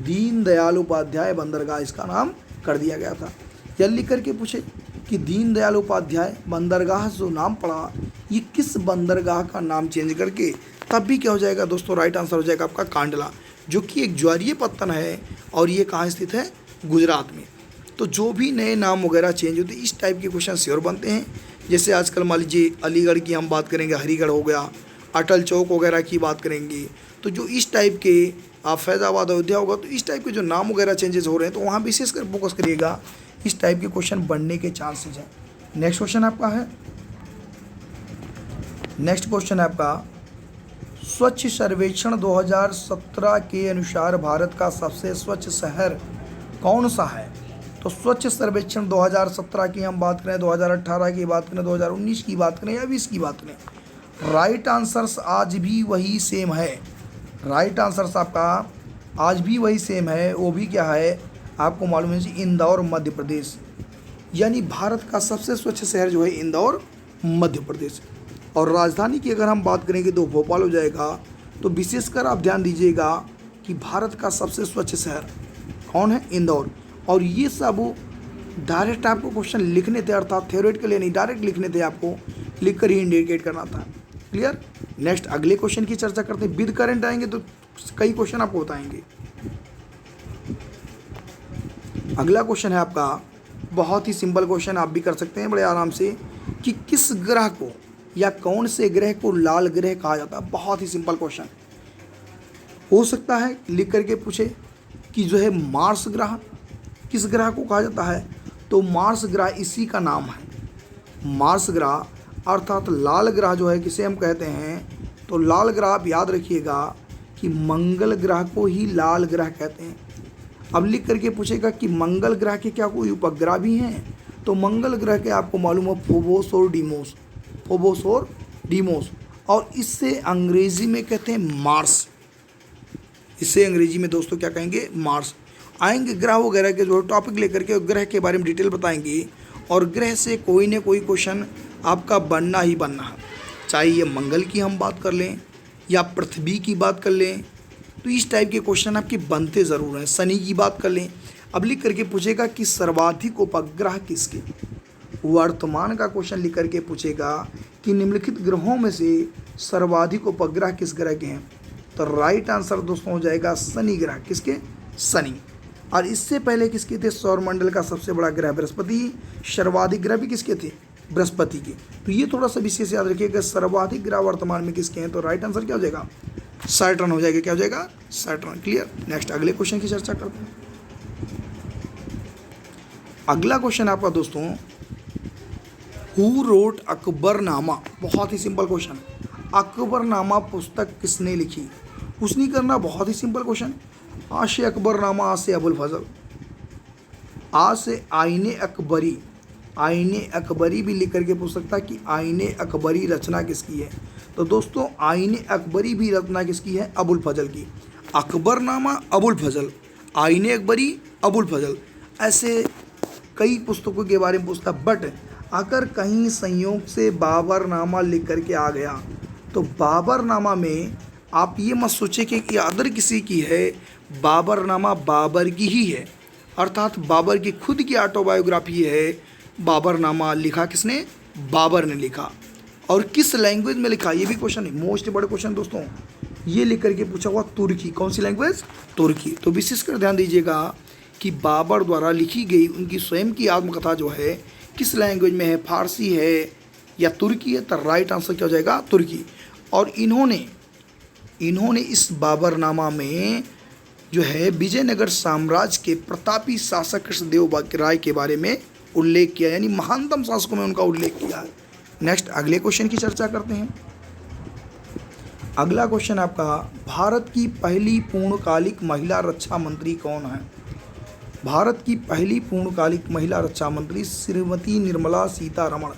Speaker 1: दीनदयाल उपाध्याय बंदरगाह इसका नाम कर दिया गया था। या लिख करके पूछे कि दीनदयाल उपाध्याय बंदरगाह जो नाम पड़ा, ये किस बंदरगाह का नाम चेंज करके, तब भी क्या हो जाएगा दोस्तों? राइट आंसर हो जाएगा आपका कांडला, जो कि एक ज्वारीय पत्तन है, और ये कहाँ स्थित है? गुजरात में। तो जो भी नए नाम वगैरह चेंज होते हैं, इस टाइप के क्वेश्चन श्योर बनते हैं। जैसे आजकल मान लीजिए अलीगढ़ की हम बात करेंगे, हरिगढ़ हो गया, अटल चौक वगैरह की बात करेंगे, तो जो इस टाइप के फैज़ाबाद अयोध्या होगा, तो इस टाइप के जो नाम वगैरह चेंजेस हो रहे हैं तो वहाँ विशेषकर फोकस करिएगा, इस टाइप के क्वेश्चन बनने के चांसेज हैं। नेक्स्ट क्वेश्चन आपका है, नेक्स्ट क्वेश्चन है आपका, स्वच्छ सर्वेक्षण 2017 के अनुसार भारत का सबसे स्वच्छ शहर कौन सा है? तो स्वच्छ सर्वेक्षण 2017 की हम बात करें, 2018 की बात करें, 2019 की बात करें या 20 की बात करें, राइट आंसर्स आज भी वही सेम है। राइट आंसर्स आपका आज भी वही सेम है। वो भी क्या है आपको मालूम है जी, इंदौर मध्य प्रदेश। यानी भारत का सबसे स्वच्छ शहर जो है इंदौर मध्य प्रदेश। और राजधानी की अगर हम बात करेंगे तो भोपाल हो जाएगा। तो विशेषकर आप ध्यान दीजिएगा कि भारत का सबसे स्वच्छ शहर कौन है, इंदौर। और ये सब डायरेक्ट आपको क्वेश्चन लिखने थे, अर्थात थ्योरेट के लिए नहीं, डायरेक्ट लिखने थे, आपको लिख कर ही इंडिकेट करना था। क्लियर। नेक्स्ट अगले क्वेश्चन की चर्चा करते हैं। विद करंट आएंगे तो कई क्वेश्चन आपको बताएंगे। अगला क्वेश्चन है आपका बहुत ही सिंपल क्वेश्चन, आप भी कर सकते हैं बड़े आराम से, कि किस ग्रह को या कौन से ग्रह को लाल ग्रह कहा जाता है। बहुत ही सिंपल क्वेश्चन हो सकता है, लिख करके पूछे कि जो है मार्स ग्रह किस ग्रह को कहा जाता है, तो मार्स ग्रह इसी का नाम है। मार्स ग्रह अर्थात लाल ग्रह जो है किसे हम कहते हैं, तो लाल ग्रह आप याद रखिएगा कि मंगल ग्रह को ही लाल ग्रह कहते हैं। अब लिख करके पूछेगा कि मंगल ग्रह के क्या कोई उपग्रह भी हैं, तो मंगल ग्रह के आपको मालूम हो फोबोस और डीमोस, फोबोस और डीमोस। और इससे अंग्रेजी में कहते हैं मार्स। इसे अंग्रेजी में दोस्तों क्या कहेंगे, मार्स। आएंगे ग्रह वगैरह के जो टॉपिक लेकर के ग्रह के बारे में डिटेल बताएंगे। और ग्रह से कोई ना कोई क्वेश्चन आपका बनना ही बनना है, चाहे ये मंगल की हम बात कर लें या पृथ्वी की बात कर लें, तो इस टाइप के क्वेश्चन आपके बनते ज़रूर हैं। शनि की बात कर लें। अब लिख करके पूछेगा कि सर्वाधिक उपग्रह किसके, वर्तमान का क्वेश्चन लिख करके पूछेगा कि निम्नलिखित ग्रहों में से सर्वाधिक उपग्रह किस ग्रह के हैं, तो राइट आंसर दोस्तों हो जाएगा शनि ग्रह। किसके, शनि। और इससे पहले किसके थे, सौरमंडल का सबसे बड़ा ग्रह बृहस्पति। सर्वाधिक ग्रह भी किसके थे, बृहस्पति के। तो ये थोड़ा सा विशेष याद रखिएगा, सर्वाधिक ग्रह वर्तमान में किसके हैं, तो राइट आंसर क्या हो जाएगा, सैटर्न हो जाएगा। क्या हो जाएगा, सैटर्न। क्लियर। नेक्स्ट अगले क्वेश्चन की चर्चा करते हैं। अगला क्वेश्चन आपका दोस्तों, हु रोट अकबरनामा। बहुत ही सिंपल क्वेश्चन। अकबरनामा पुस्तक किसने लिखी, कुछ नहीं करना, बहुत ही सिंपल क्वेश्चन। आ से अकबरनामा, आ से अबुल फजल, आ से आईने अकबरी। आईने अकबरी भी लिख करके पूछ सकता है कि आईने अकबरी रचना किसकी है, तो दोस्तों आईने अकबरी भी रचना किसकी है, अबुल फजल की। अकबरनामा अबुल फजल, आईने अकबरी अबुल फजल, ऐसे कई पुस्तकों के बारे में पूछता। बट अगर कहीं संयोग से बाबरनामा लिख करके आ गया, तो बाबरनामा में आप ये मत सोचे कि अदर किसी की है, बाबरनामा बाबर की ही है, अर्थात बाबर की खुद की ऑटोबायोग्राफी है। बाबरनामा लिखा किसने, बाबर ने लिखा। और किस लैंग्वेज में लिखा, ये भी क्वेश्चन है, मोस्ट बड़े क्वेश्चन दोस्तों। ये लिख करके पूछा हुआ तुर्की, कौन सी लैंग्वेज, तुर्की। तो विशेषकर ध्यान दीजिएगा कि बाबर द्वारा लिखी गई उनकी स्वयं की आत्मकथा जो है किस लैंग्वेज में है, फारसी है या तुर्की है, तो राइट आंसर क्या हो जाएगा, तुर्की। और इन्होंने इस बाबरनामा में जो है विजयनगर साम्राज्य के प्रतापी शासक कृष्णदेव राय के बारे में उल्लेख किया, यानी महानतम शासकों में उनका उल्लेख किया है। नेक्स्ट अगले क्वेश्चन की चर्चा करते हैं। अगला क्वेश्चन आपका, भारत की पहली पूर्णकालिक महिला रक्षा मंत्री कौन है। भारत की पहली पूर्णकालिक महिला रक्षा मंत्री श्रीमती निर्मला सीतारमण।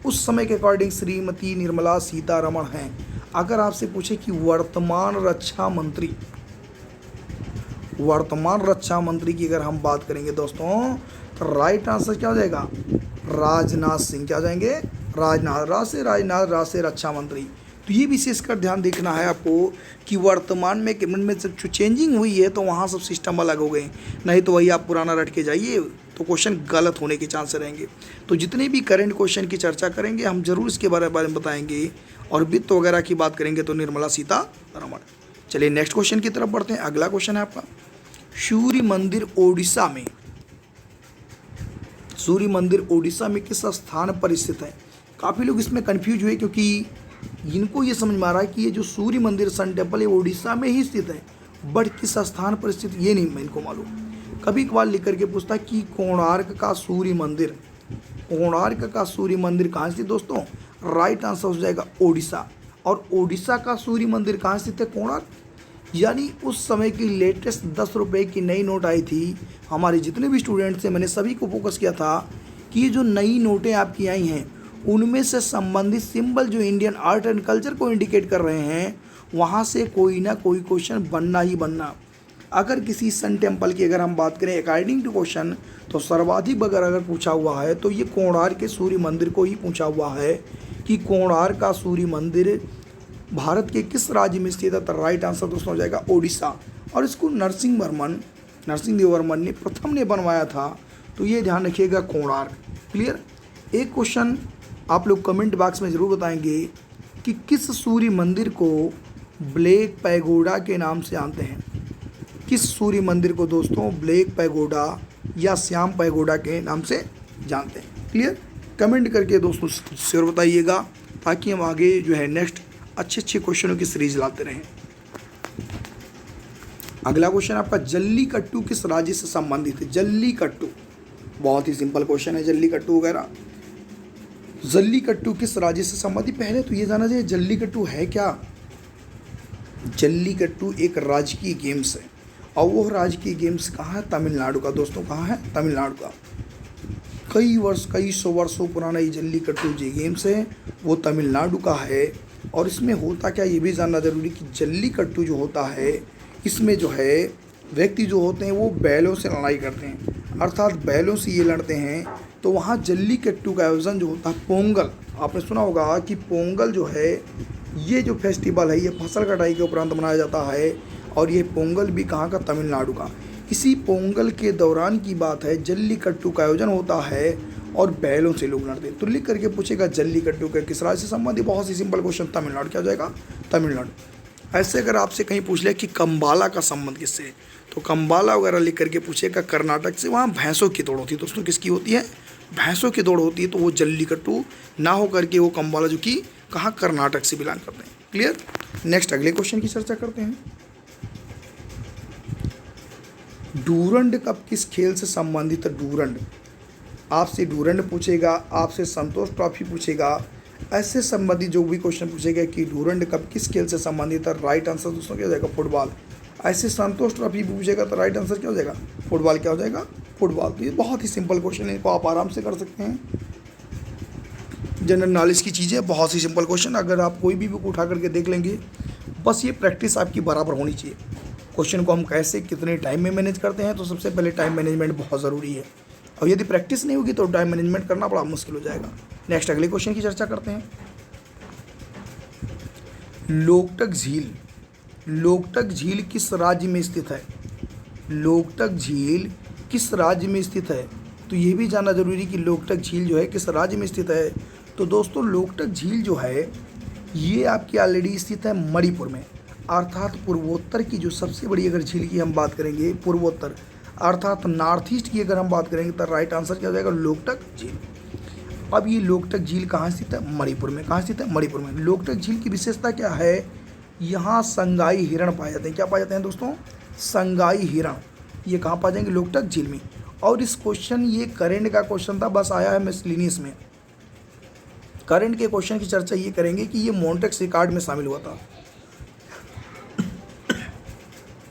Speaker 1: उस समय के अकॉर्डिंग श्रीमती निर्मला सीतारमण हैं। अगर आपसे पूछे कि वर्तमान रक्षा मंत्री की अगर हम बात करेंगे दोस्तों, तो राइट आंसर क्या हो जाएगा, राजनाथ सिंह। क्या हो जाएंगे, राजनाथ। राज से रक्षा मंत्री। तो ये विशेषकर ध्यान देखना है आपको कि वर्तमान में कैबिनेट में जब चेंजिंग हुई है तो वहाँ सब सिस्टम अलग हो गए, नहीं तो वही आप पुराना रट के जाइए तो क्वेश्चन गलत होने के चांस रहेंगे। तो जितने भी करंट क्वेश्चन की चर्चा करेंगे हम जरूर इसके बारे में बताएंगे। और वित्त वगैरह की बात करेंगे तो निर्मला सीतारमण। चलिए नेक्स्ट क्वेश्चन की तरफ बढ़ते हैं। अगला क्वेश्चन है आपका, सूर्य मंदिर ओडिशा में किस स्थान पर स्थित है। काफ़ी लोग इसमें कंफ्यूज हुए क्योंकि इनको ये समझ में आ रहा है कि ये जो सूर्य मंदिर सन टेम्पल है ओडिशा में ही स्थित है, बट किस स्थान पर स्थित ये नहीं मैं इनको मालूम। कभी कभार लिख करके पूछता है कि कोणार्क का सूर्य मंदिर कहाँ स्थित दोस्तों, राइट आंसर हो जाएगा ओडिशा। और ओडिशा का सूर्य मंदिर कहाँ स्थित है, कोणार्क। यानी उस समय की लेटेस्ट 10 रुपये की नई नोट आई थी। हमारे जितने भी स्टूडेंट्स थे मैंने सभी को फोकस किया था कि ये जो नई नोटें आपकी आई हैं उनमें से संबंधित सिंबल जो इंडियन आर्ट एंड कल्चर को इंडिकेट कर रहे हैं वहाँ से कोई ना कोई क्वेश्चन बनना ही बनना। अगर किसी सन टेम्पल की अगर हम बात करें अकॉर्डिंग टू क्वेश्चन तो सर्वाधिक अगर पूछा हुआ है तो ये कोणार्क के सूर्य मंदिर को ही पूछा हुआ है कि कोणार्क का सूर्य मंदिर भारत के किस राज्य में स्थित है। तो राइट आंसर दोस्तों हो जाएगा ओडिशा। और इसको नरसिंह वर्मन ने प्रथम ने बनवाया था। तो ये ध्यान रखिएगा कोणार्क। क्लियर। एक क्वेश्चन आप लोग कमेंट बॉक्स में ज़रूर बताएंगे कि किस सूर्य मंदिर को ब्लैक पैगोडा के नाम से जानते हैं। किस सूर्य मंदिर को दोस्तों ब्लैक पैगोडा या श्याम पैगोडा के नाम से जानते हैं। क्लियर। कमेंट करके दोस्तों शेयर बताइएगा ताकि हम आगे जो है नेक्स्ट अच्छे क्वेश्चनों की सीरीज लाते रहें। अगला क्वेश्चन आपका जल्लीकट्टू किस राज्य से संबंधित है। जल्लीकट्टू बहुत ही सिंपल क्वेश्चन है। जल्लीकट्टू वगैरह जल्लीकट्टू किस राज्य से संबंधित। पहले तो ये जाना चाहिए जल्लीकट्टू है क्या। जल्लीकट्टू एक राजकीय गेम्स है और वो राजकीय गेम्स कहाँ है। तमिलनाडु का दोस्तों। कहाँ है। तमिलनाडु का। कई सौ वर्षों पुराना ये जल्लीकट्टू जो गेम्स है वो तमिलनाडु का है। और इसमें होता क्या ये भी जानना जरूरी कि जल्लीकट्टू जो होता है इसमें जो है व्यक्ति जो होते हैं वो बैलों से लड़ाई करते हैं, अर्थात बैलों से ये लड़ते हैं। तो वहाँ जल्लीकट्टू का आयोजन जो होता है पोंगल, आपने सुना होगा कि पोंगल जो है ये जो फेस्टिवल है ये फसल कटाई के उपरांत मनाया जाता है। और ये पोंगल भी कहाँ का। तमिलनाडु का। इसी पोंगल के दौरान की बात है जल्लीकट्टू का आयोजन होता है और बैलों से लोग लड़ते हैं। तो लिख करके पूछेगा जल्लीकट्टू का किस राज्य से संबंधित। बहुत ही सिंपल क्वेश्चन। तमिलनाडु। क्या हो जाएगा। तमिलनाडु। ऐसे अगर आपसे कहीं पूछ ले कि कंबाला का संबंध किससे है तो कंबाला वगैरह लिख करके पूछेगा कर्नाटक से। वहाँ भैंसों की दौड़ होती है दोस्तों। किसकी होती है। भैंसों की दौड़ होती है। तो वो जल्लीकट्टू ना हो करके वो कंबाला जो कि कहाँ कर्नाटक से बिलोंग करते हैं। क्लियर। नेक्स्ट अगले क्वेश्चन की चर्चा करते हैं। डूरंड कप किस खेल से संबंधित है। डूरंड आपसे डूरंड पूछेगा, आपसे संतोष ट्रॉफी पूछेगा, ऐसे संबंधित जो भी क्वेश्चन पूछेगा कि डूरंड कप किस खेल से संबंधित है। राइट आंसर दोस्तों क्या हो जाएगा। फुटबॉल। ऐसे संतोष ट्रॉफी पूछेगा तो राइट आंसर क्या हो जाएगा। फुटबॉल। क्या हो जाएगा। फुटबॉल। तो ये बहुत ही सिंपल क्वेश्चन है, इनको आप आराम से कर सकते हैं। जनरल नॉलेज की चीज़ें बहुत ही सिंपल क्वेश्चन। अगर आप कोई भी बुक उठा करके देख लेंगे बस ये प्रैक्टिस आपकी बराबर होनी चाहिए। क्वेश्चन को हम कैसे कितने टाइम में मैनेज करते हैं तो सबसे पहले टाइम मैनेजमेंट बहुत ज़रूरी है और यदि प्रैक्टिस नहीं होगी तो टाइम मैनेजमेंट करना बड़ा मुश्किल हो जाएगा। नेक्स्ट अगले क्वेश्चन की चर्चा करते हैं। लोकटक झील। लोकटक झील किस राज्य में स्थित है। लोकटक झील किस राज्य में स्थित है। तो ये भी जानना जरूरी कि लोकटक झील जो है किस राज्य में स्थित है। तो दोस्तों लोकटक झील जो है ये आपकी ऑलरेडी स्थित है मणिपुर में, अर्थात पूर्वोत्तर की जो सबसे बड़ी अगर झील की हम बात करेंगे पूर्वोत्तर अर्थात नॉर्थ ईस्ट की अगर हम बात करेंगे तो राइट आंसर क्या हो जाएगा। लोकटक झील। अब ये लोकटक झील कहाँ स्थित है। मणिपुर में। कहाँ स्थित है। मणिपुर में। लोकटक झील की विशेषता क्या है। यहाँ संगाई हिरण पाए जाते हैं। क्या पाए जाते हैं दोस्तों। संगाई हिरण। ये कहाँ पाए जाएंगे। लोकटक झील में। और इस क्वेश्चन ये करंट का क्वेश्चन था, बस आया है मिसलिनियस में। करंट के क्वेश्चन की चर्चा ये करेंगे कि ये मॉन्टेक्स रिकॉर्ड में शामिल हुआ था।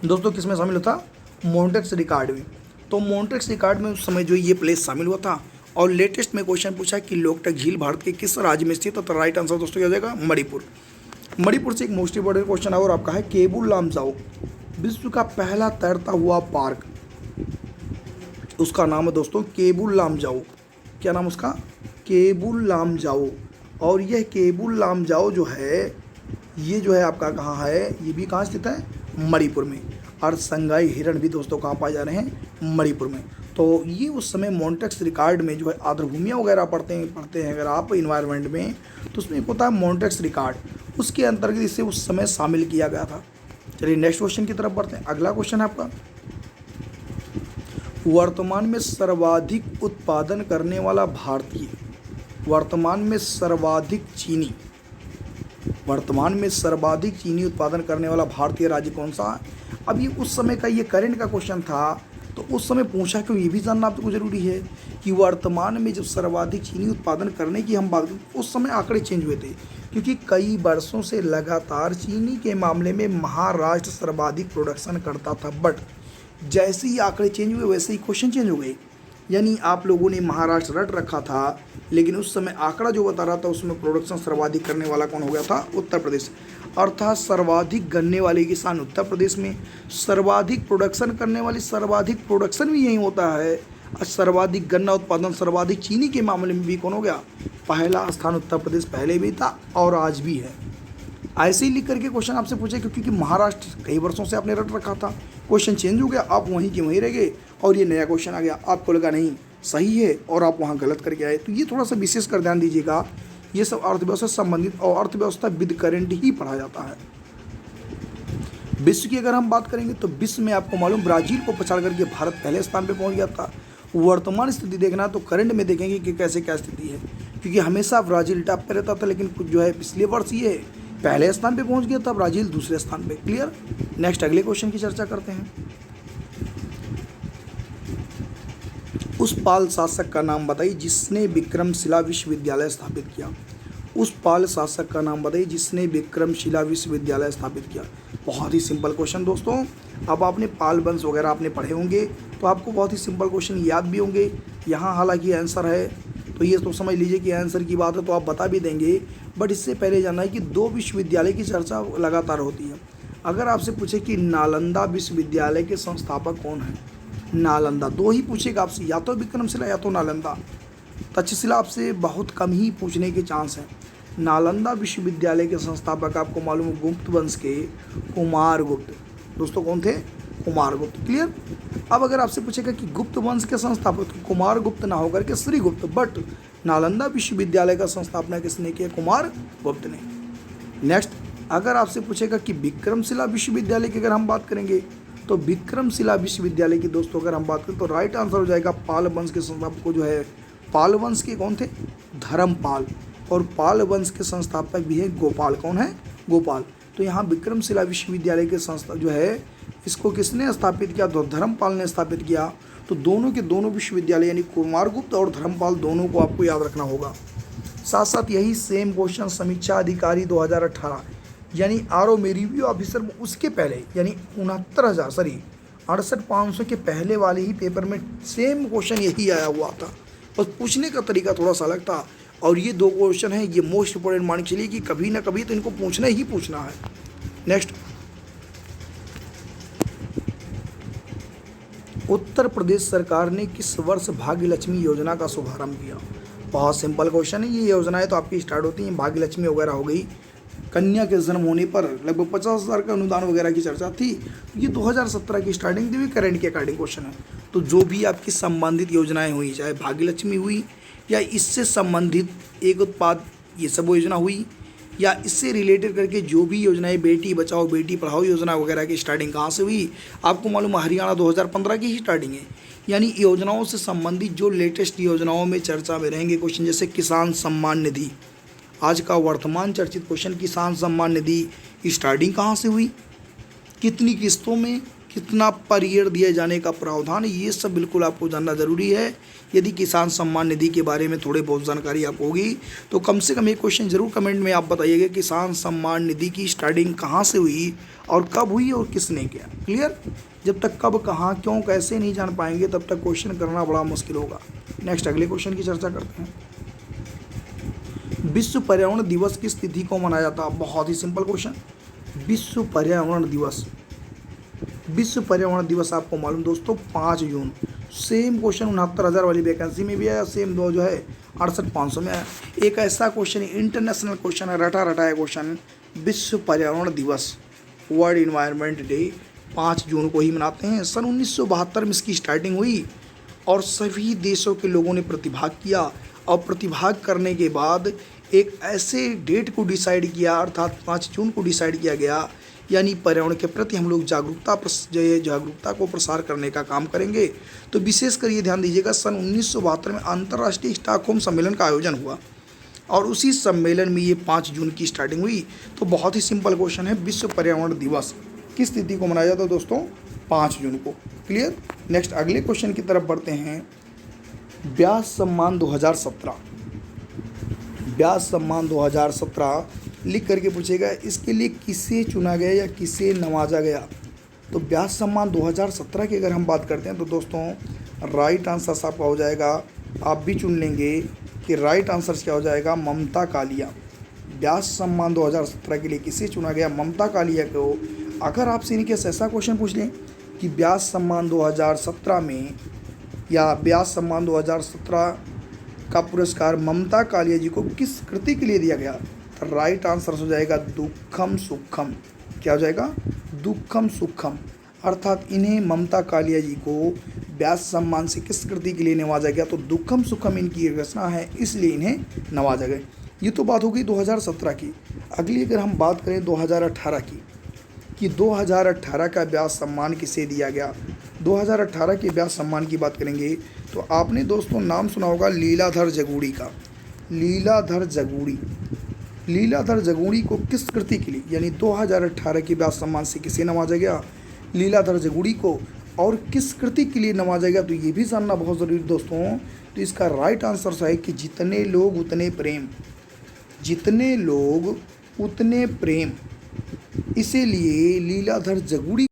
Speaker 1: दोस्तों किस में शामिल होता। मॉन्टेक्स रिकॉर्ड में। तो मॉन्टेक्स रिकॉर्ड में उस समय जो ये प्लेस शामिल हुआ था। और लेटेस्ट में क्वेश्चन पूछा कि लोकटक झील भारत के किस राज्य में स्थित है। तो राइट आंसर दोस्तों क्या हो जाएगा। मणिपुर। मणिपुर से एक मोस्ट इंपॉर्टेंट क्वेश्चन और आपका है केबुल लामजाओ विश्व का पहला तैरता हुआ पार्क, उसका नाम है दोस्तों केबुल लामजाओ। क्या नाम उसका। केबुल लामजाओ। और यह केबुल लामजाओ जो है ये जो है आपका कहाँ है। ये भी कहाँ स्थित है। मणिपुर में। और संगाई हिरण भी दोस्तों कहाँ पाए जा रहे हैं। मणिपुर में। तो ये उस समय मॉन्टेक्स रिकॉर्ड में जो है आर्द्रभूमियाँ वगैरह पढ़ते हैं अगर आप इन्वायरमेंट में तो उसमें एक होता है मॉन्टेक्स रिकॉर्ड, उसके अंतर्गत इसे उस समय शामिल किया गया था। चलिए नेक्स्ट क्वेश्चन की तरफ बढ़ते हैं। अगला क्वेश्चन है आपका वर्तमान में सर्वाधिक उत्पादन करने वाला भारतीय। वर्तमान में सर्वाधिक चीनी उत्पादन करने वाला भारतीय राज्य कौन सा है। अब ये उस समय का ये करंट का क्वेश्चन था तो उस समय पूछा क्यों, ये भी जानना आपको ज़रूरी है कि वर्तमान में जब सर्वाधिक चीनी उत्पादन करने की हम बात करें, उस समय आंकड़े चेंज हुए थे, क्योंकि कई वर्षों से लगातार चीनी के मामले में महाराष्ट्र सर्वाधिक प्रोडक्शन करता था। बट जैसे ही आंकड़े चेंज हुए वैसे ही क्वेश्चन चेंज हो गए। यानी आप लोगों ने महाराष्ट्र रट रखा था, लेकिन उस समय आंकड़ा जो बता रहा था उसमें प्रोडक्शन सर्वाधिक करने वाला कौन हो गया था, उत्तर प्रदेश। अर्थात सर्वाधिक गन्ने वाले किसान उत्तर प्रदेश में, सर्वाधिक प्रोडक्शन करने वाली, सर्वाधिक प्रोडक्शन भी यही होता है, और सर्वाधिक गन्ना उत्पादन, सर्वाधिक चीनी के मामले में भी कौन हो गया, पहला स्थान उत्तर प्रदेश पहले भी था और आज भी है। ऐसे ही लिख करके क्वेश्चन आपसे पूछे, क्योंकि महाराष्ट्र कई वर्षों से आपने रट रखा था, क्वेश्चन चेंज हो गया, आप वहीं के वहीं रह गए और ये नया क्वेश्चन आ गया, आपको लगा नहीं सही है और आप वहाँ गलत करके आए। तो ये थोड़ा सा विशेष कर ध्यान दीजिएगा, ये सब अर्थव्यवस्था से संबंधित और अर्थव्यवस्था विद करंट ही पढ़ा जाता है। विश्व की अगर हम बात करेंगे तो विश्व में आपको मालूम ब्राज़ील को पछाड़ करके भारत पहले स्थान पे पहुंच गया था। वर्तमान स्थिति देखना तो करंट में देखेंगे कि कैसे क्या स्थिति है, क्योंकि हमेशा ब्राज़ील टॉप पे रहता था, लेकिन कुछ जो है पिछले वर्ष ये पहले स्थान पे पहुंच गया था, ब्राज़ील दूसरे स्थान पे। क्लियर। नेक्स्ट अगले क्वेश्चन की चर्चा करते हैं। उस पाल शासक का नाम बताइए जिसने विक्रमशिला विश्वविद्यालय स्थापित किया। उस पाल शासक का नाम बताइए जिसने विक्रमशिला विश्वविद्यालय स्थापित किया। बहुत ही सिंपल क्वेश्चन दोस्तों। अब आपने पाल वंश वगैरह आपने पढ़े होंगे तो आपको बहुत ही सिंपल क्वेश्चन याद भी होंगे। यहाँ हालांकि आंसर है तो ये तो समझ लीजिए कि आंसर की बात है तो आप बता भी देंगे, बट इससे पहले जानना है कि दो विश्वविद्यालय की चर्चा लगातार होती है। अगर आपसे पूछे कि नालंदा विश्वविद्यालय के संस्थापक कौन है, नालंदा, दो ही पूछेगा आपसे, या तो विक्रमशिला या तो नालंदा। तक्षशिला आपसे बहुत कम ही पूछने के चांस हैं। नालंदा विश्वविद्यालय के संस्थापक आपको मालूम है गुप्त वंश के कुमारगुप्त। दोस्तों कौन थे, कुमारगुप्त। क्लियर। अब अगर आपसे पूछेगा कि गुप्त वंश के संस्थापक तो कुमारगुप्त ना होकर के श्रीगुप्त, बट नालंदा विश्वविद्यालय का संस्थापना किसने किया, कुमारगुप्त ने। नेक्स्ट अगर आपसे पूछेगा कि विक्रमशिला विश्वविद्यालय की अगर हम बात करेंगे तो विक्रमशिला विश्वविद्यालय की दोस्तों अगर हम बात करें तो राइट आंसर हो जाएगा पाल वंश के संस्थापक को जो है, पाल वंश के कौन थे, धर्मपाल। और पाल वंश के संस्थापक भी है गोपाल। कौन है, गोपाल। तो यहाँ विक्रमशिला विश्वविद्यालय के संस्था जो है इसको किसने स्थापित किया, तो धर्मपाल ने स्थापित किया। तो दोनों के दोनों विश्वविद्यालय यानी कुमारगुप्त और धर्मपाल दोनों को आपको याद रखना होगा। साथ साथ यही सेम क्वेश्चन समीक्षा अधिकारी 2018 यानी आरओ में रिव्यू ऑफिसर में उसके पहले यानी 68,500 के पहले वाले ही पेपर में सेम क्वेश्चन यही आया हुआ था, बस पूछने का तरीका थोड़ा सा अलग था। और ये दो क्वेश्चन हैं, ये मोस्ट इंपॉर्टेंट मान के चलिए कि कभी ना कभी तो इनको पूछना ही पूछना है। नेक्स्ट, उत्तर प्रदेश सरकार ने किस वर्ष भाग्य लक्ष्मी योजना का शुभारंभ किया। बहुत सिंपल क्वेश्चन है। ये योजनाएं तो आपकी स्टार्ट होती हैं, भाग्य लक्ष्मी वगैरह हो गई, कन्या के जन्म होने पर लगभग 50,000 का अनुदान वगैरह की चर्चा थी। ये 2017 की स्टार्टिंग थी, करंट के अकॉर्डिंग क्वेश्चन है। तो जो भी आपकी संबंधित योजनाएं हुई, चाहे भाग्य लक्ष्मी हुई या इससे संबंधित एक उत्पाद ये सब योजना हुई, या इससे रिलेटेड करके जो भी योजनाएं बेटी बचाओ बेटी पढ़ाओ योजना वगैरह की स्टार्टिंग कहाँ से हुई, आपको मालूम है हरियाणा 2015 की ही स्टार्टिंग है। यानी योजनाओं से संबंधित जो लेटेस्ट योजनाओं में चर्चा में रहेंगे क्वेश्चन, जैसे किसान सम्मान निधि, आज का वर्तमान चर्चित क्वेश्चन, किसान सम्मान निधि स्टार्टिंग कहाँ से हुई, कितनी किस्तों में, कितना पर ईयर दिए जाने का प्रावधान, ये सब बिल्कुल आपको जानना ज़रूरी है। यदि किसान सम्मान निधि के बारे में थोड़े बहुत जानकारी आपको होगी तो कम से कम एक क्वेश्चन जरूर कमेंट में आप बताइएगा, किसान सम्मान निधि की स्टार्टिंग कहाँ से हुई और कब हुई और किसने किया। क्लियर। जब तक कब, कहाँ, क्यों, कैसे नहीं जान पाएंगे तब तक क्वेश्चन करना बड़ा मुश्किल होगा। नेक्स्ट अगले क्वेश्चन की चर्चा करते हैं। विश्व पर्यावरण दिवस किस तिथि को मनाया जाता है। बहुत ही सिंपल क्वेश्चन। विश्व पर्यावरण दिवस, विश्व पर्यावरण दिवस आपको मालूम दोस्तों 5 जून। सेम क्वेश्चन 69,000 वाली वैकेंसी में भी आया, सेम दो जो है 68,500 में आया। एक ऐसा क्वेश्चन इंटरनेशनल क्वेश्चन है, रटा रटाया क्वेश्चन। विश्व पर्यावरण दिवस, वर्ल्ड इन्वायरमेंट डे 5 जून को ही मनाते हैं। सन 1972 में इसकी स्टार्टिंग हुई और सभी देशों के लोगों ने प्रतिभाग किया, और प्रतिभाग करने के बाद एक ऐसे डेट को डिसाइड किया, अर्थात 5 जून को डिसाइड किया गया, यानी पर्यावरण के प्रति हम लोग जागरूकता को प्रसार करने का काम करेंगे। तो विशेषकर ये ध्यान दीजिएगा, सन 1972 में अंतर्राष्ट्रीय स्टॉकहोम सम्मेलन का आयोजन हुआ और उसी सम्मेलन में ये 5 जून की स्टार्टिंग हुई। तो बहुत ही सिंपल क्वेश्चन है, विश्व पर्यावरण दिवस किस तिथि को मनाया जाता है दोस्तों, 5 जून को। क्लियर। नेक्स्ट अगले क्वेश्चन की तरफ बढ़ते हैं। व्यास सम्मान 2017, व्यास सम्मान 2017 लिख करके पूछेगा इसके लिए किसे चुना गया या किसे नवाजा गया। तो व्यास सम्मान 2017 की अगर हम बात करते हैं तो दोस्तों राइट आंसर आपका हो जाएगा, आप भी चुन लेंगे कि राइट आंसर क्या हो जाएगा, ममता कालिया। व्यास सम्मान 2017 के लिए किसे चुना गया, ममता कालिया को। अगर आपसे इनके ऐसा क्वेश्चन पूछ लें कि व्यास सम्मान 2017 में या व्यास सम्मान 2017 का पुरस्कार ममता कालिया जी को किस कृति के लिए दिया गया, तो राइट आंसर हो जाएगा दुखम सुखम। क्या हो जाएगा, दुखम सुखम। अर्थात इन्हें ममता कालिया जी को व्यास सम्मान से किस कृति के लिए नवाजा गया, तो दुखम सुखम इनकी रचना है, इसलिए इन्हें नवाजा गया। ये तो बात हो गई 2017 की। अगली अगर हम बात करें 2018 की, कि 2018 का व्यास सम्मान किसे दिया गया। 2018 के व्यास सम्मान की बात करेंगे तो आपने दोस्तों नाम सुना होगा लीलाधर जगूड़ी का। लीलाधर जगूड़ी, लीलाधर जगूड़ी को किस कृति के लिए, यानी 2018 के व्यास सम्मान से किसे नवाजा गया, लीलाधर जगूड़ी को, और किस कृति के लिए नवाजा गया, तो ये भी जानना बहुत ज़रूरी दोस्तों। तो इसका राइट आंसर है कि जितने लोग उतने प्रेम, जितने लोग उतने प्रेम, इसीलिए लीलाधर जगूड़ी